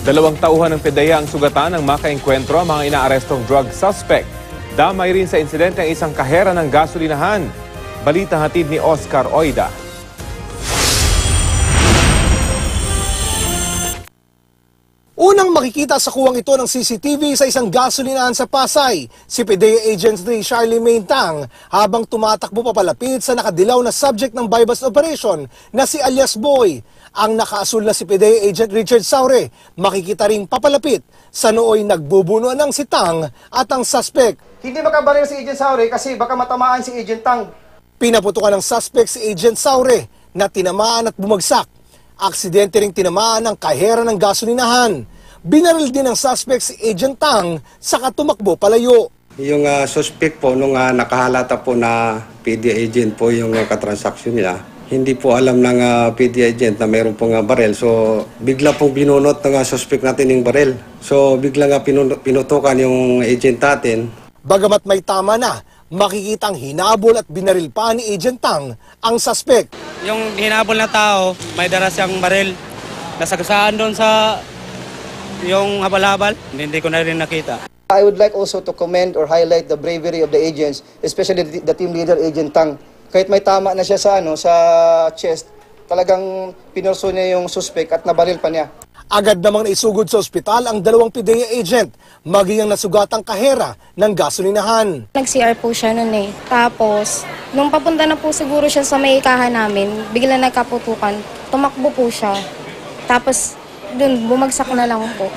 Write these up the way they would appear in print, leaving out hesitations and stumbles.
Dalawang tauhan ng PDEA ang sugatan ng makaengkwentro ang mga inaarestong drug suspect. Damay rin sa insidente ang isang kahera ng gasolinahan. Balita hatid ni Oscar Oida. Unang makikita sa kuwang ito ng CCTV sa isang gasolinahan sa Pasay, si PDEA Agent 3 Charlie Maintang habang tumatakbo papalapit sa nakadilaw na subject ng bypass operation na si alias Boy. Ang nakaasul na si PDEA Agent Richard Saure makikita ring papalapit sa nooy nagbubunuan ng si Tang at ang suspect. Hindi makabaril si Agent Saure kasi baka matamaan si Agent Tang. Pinaputukan ng suspect si Agent Saure na tinamaan at bumagsak. Aksidente ring tinamaan ng kahera ng gasolinahan. Binaril din ng suspect si Agent Tang saka tumakbo palayo. Yung suspect po, nung nakahalata po na PDEA agent po yung katransaksyon niya, hindi po alam ng PDEA agent na mayroon pong barel. So, bigla pong binunot ng suspect natin yung barel. So, bigla nga pinutukan yung agent natin. Bagamat may tama na, makikitang hinabol at binaril pa ni Agent Tang ang suspect. Yung hinabol na tao, may dala siyang baril. Nasagasaan doon sa yung habal-habal, hindi ko na rin nakita. I would like also to commend or highlight the bravery of the agents, especially the team leader, Agent Tang. Kahit may tama na siya sa chest, talagang pinurso niya yung suspect at nabaril pa niya. Agad namang naisugod sa ospital ang dalawang PDEA agent, maging ang nasugatang kahera ng gasolinahan. Nag-CR po siya noon eh. Tapos, nung papunta na po siguro siya sa may kahan namin, bigla nagkaputukan, tumakbo po siya. Tapos, dun, bumagsak na lang po.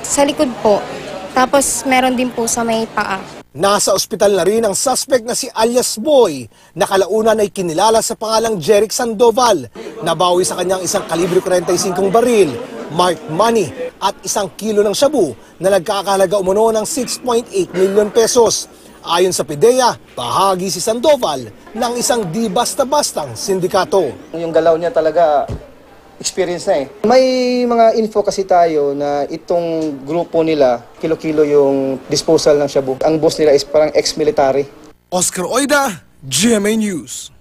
Sa likod po. Tapos, meron din po sa may paa. Nasa ospital na rin ang suspect na si alias Boy, na kalaunan ay kinilala sa pangalang Jeric Sandoval. Nabawi sa kanyang isang kalibre 45 baril, marked money at 1 kilo ng shabu na nagkakahalaga umano ng 6.8 million pesos. Ayon sa PDEA, bahagi si Sandoval ng isang di basta-bastang sindikato. Yung galaw niya talaga experience na eh. May mga info kasi tayo na itong grupo nila, kilo-kilo yung disposal ng shabu. Ang boss nila is parang ex-military. Oscar Oida, GMA News.